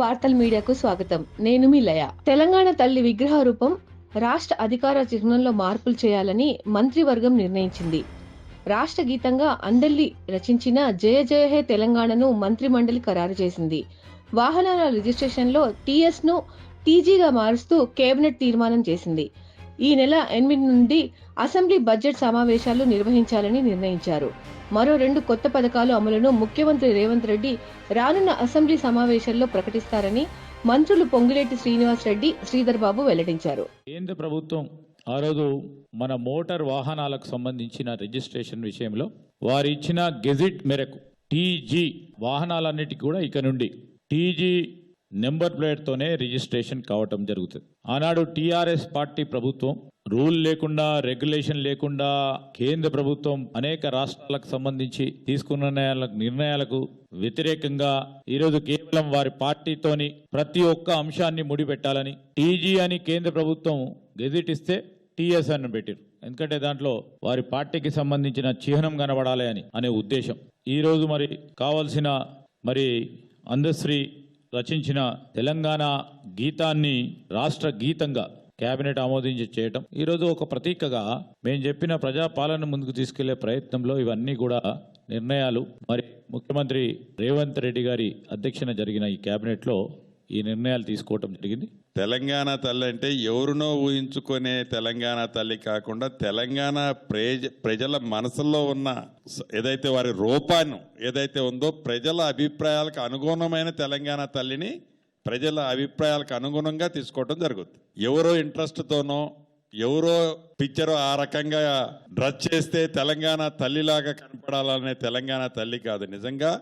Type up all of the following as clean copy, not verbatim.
వార్తల మీడియాకు స్వాగతం. నేను మీ లయ. తెలంగాణ తల్లి విగ్రహ రూపం రాష్ట్ర అధికార చిహ్నంలో మార్పులు చేయాలని మంత్రివర్గం నిర్ణయించింది. రాష్ట్ర గీతంగా అందెల్లి రచించిన జయ జయ హే తెలంగాణను మంత్రిమండలి ఖరారు చేసింది. వాహనాల రిజిస్ట్రేషన్లో టీఎస్ ను టీజీగా మారుస్తూ కేబినెట్ తీర్మానం చేసింది. ఈ నెల 8 నుండి అసెంబ్లీ బడ్జెట్ సమావేశాలు నిర్వహించాలని నిర్ణయించారు. మరో 2 కొత్త పథకాల అమలును ముఖ్యమంత్రి రేవంత్ రెడ్డి రానున్న అసెంబ్లీ సమావేశాల్లో ప్రకటిస్తారని మంత్రులు పొంగులేటి శ్రీనివాస్ రెడ్డి, శ్రీధర్ బాబు వెల్లడించారు. కేంద్ర ప్రభుత్వం ఆ రోజు మన మోటార్ వాహనాలకు సంబంధించిన రిజిస్ట్రేషన్ విషయంలో వారు ఇచ్చిన గెజిట్ మేరకు టీజీ వాహనాలన్నిటికీ కూడా ఇక నుండి టీజీ నెంబర్ ప్లేట్తోనే రిజిస్ట్రేషన్ కావటం జరుగుతుంది. ఆనాడు టీఆర్ఎస్ పార్టీ ప్రభుత్వం రూల్ లేకుండా, రెగ్యులేషన్ లేకుండా కేంద్ర ప్రభుత్వం అనేక రాష్ట్రాలకు సంబంధించి తీసుకున్న నిర్ణయాలకు వ్యతిరేకంగా ఈరోజు కేవలం వారి పార్టీతోని ప్రతి ఒక్క అంశాన్ని ముడిపెట్టాలని టీజీ అని కేంద్ర ప్రభుత్వం గెజిట్ ఇస్తే టీఎస్ అని పెట్టారు. ఎందుకంటే దాంట్లో వారి పార్టీకి సంబంధించిన చిహ్నం కనబడాలి అనే ఉద్దేశం. ఈరోజు మరి కావాల్సిన అందశ్రీ రచించిన తెలంగాణ గీతాన్ని రాష్ట్ర గీతంగా కేబినెట్ ఆమోదించి చేయటం ఈరోజు ఒక ప్రతీకగా మేము చెప్పిన ప్రజాపాలన ముందుకు తీసుకెళ్లే ప్రయత్నంలో ఇవన్నీ కూడా నిర్ణయాలు ముఖ్యమంత్రి రేవంత్ రెడ్డి గారి అధ్యక్షన జరిగిన ఈ కేబినెట్ లో ఈ నిర్ణయాలు తీసుకోవటం జరిగింది. తెలంగాణ తల్లి అంటే ఎవరునో ఊహించుకునే తెలంగాణ తల్లి కాకుండా తెలంగాణ ప్రజల మనసులో ఉన్న ఏదైతే వారి రూపాన్ని ఏదైతే ఉందో ప్రజల అభిప్రాయాలకు అనుగుణమైన తెలంగాణ తల్లిని ప్రజల అభిప్రాయాలకు అనుగుణంగా తీసుకోవడం జరుగుతుంది. ఎవరో ఇంట్రెస్ట్తోనో ఎవరో పిక్చర్ ఆ రకంగా డ్రెస్ చేస్తే తెలంగాణ తల్లిలాగా కనపడాలనే తెలంగాణ తల్లి కాదు. నిజంగా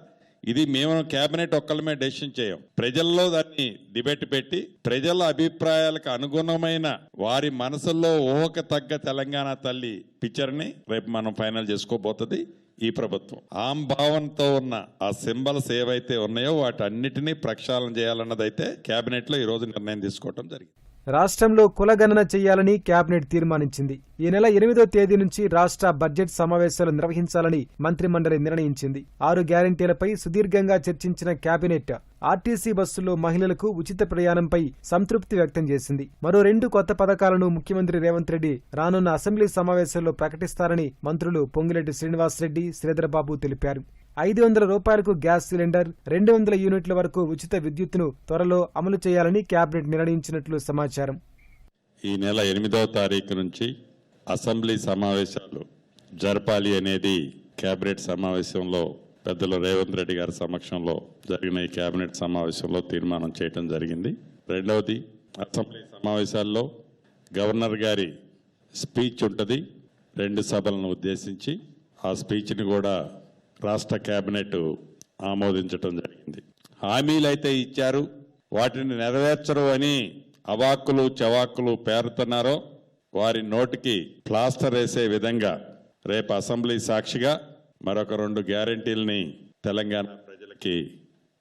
ఇది మేము కేబినెట్ ఒక్కళ్ళమే డెసిషన్ చేయం. ప్రజల్లో దాన్ని డిబేట్ పెట్టి ప్రజల అభిప్రాయాలకు అనుగుణమైన వారి మనసుల్లో ఊహకు తగ్గ తెలంగాణ తల్లి పిక్చర్ని రేపు మనం ఫైనల్ చేసుకోబోతుంది ఈ ప్రభుత్వం. ఆమ్ భావంతో ఉన్న ఆ సింబల్స్ ఏవైతే ఉన్నాయో వాటన్నిటినీ ప్రక్షాళన చేయాలన్నదైతే కేబినెట్ లో ఈ రోజు నిర్ణయం తీసుకోవడం జరిగింది. రాష్ట్రంలో కులగణన చేయాలని కేబినెట్ తీర్మానించింది. ఈ నెల 8వ తేదీ నుంచి రాష్ట్ర బడ్జెట్ సమావేశాలు నిర్వహించాలని మంత్రిమండలి నిర్ణయించింది. 6 గ్యారంటీలపై సుదీర్ఘంగా చర్చించిన కేబినెట్ ఆర్టీసీ బస్సుల్లో మహిళలకు ఉచిత ప్రయాణంపై సంతృప్తి వ్యక్తం చేసింది. మరో 2 కొత్త పథకాలను ముఖ్యమంత్రి రేవంత్ రెడ్డి రానున్న అసెంబ్లీ సమావేశాల్లో ప్రకటిస్తారని మంత్రులు పొంగులేటి శ్రీనివాస్ రెడ్డి, శ్రీధర్ బాబు తెలిపారు. 500 రూపాయలకు గ్యాస్ సిలిండర్, 200 యూనిట్ల వరకు ఉచిత విద్యుత్తును త్వరలో అమలు చేయాలని కేబినెట్ నిర్ణయించినట్లు సమాచారం. ఈ నెల 8వ తారీఖు నుంచి అసెంబ్లీ సమావేశాలు జరపాలి అనేది కేబినెట్ సమావేశంలో పెద్దలు రేవంత్ రెడ్డి గారి సమక్షంలో జరిగిన ఈ కేబినెట్ సమావేశంలో తీర్మానం చేయడం జరిగింది. రెండవది, అసెంబ్లీ సమావేశాల్లో గవర్నర్ గారి స్పీచ్ ఉంటుంది 2 సభలను ఉద్దేశించి. ఆ స్పీచ్ని కూడా రాష్ట్ర కేబినెట్ ఆమోదించడం జరిగింది. హామీలు అయితే ఇచ్చారు, వాటిని నెరవేర్చరు అని అవాక్కులు చవాక్కులు పేరుతున్నారో వారి నోటికి ప్లాస్టర్ వేసే విధంగా రేపు అసెంబ్లీ సాక్షిగా మరొక 2 గ్యారంటీలని తెలంగాణ ప్రజలకి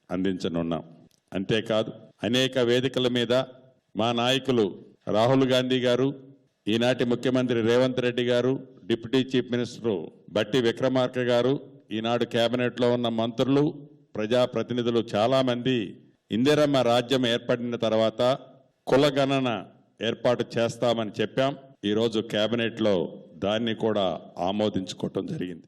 అందించనున్నాం. అంతేకాదు అనేక వేదికల మీద మా నాయకులు రాహుల్ గాంధీ గారు, ఈనాటి ముఖ్యమంత్రి రేవంత్ రెడ్డి గారు, డిప్యూటీ చీఫ్ మినిస్టర్ బట్టి విక్రమార్క గారు, ఈనాడు కేబినెట్లో ఉన్న మంత్రులు, ప్రజాప్రతినిధులు చాలా మంది ఇందిరమ్మ రాజ్యం ఏర్పడిన తర్వాత కులగణన ఏర్పాటు చేస్తామని చెప్పాం. ఈరోజు కేబినెట్లో దాన్ని కూడా ఆమోదించుకోవటం జరిగింది.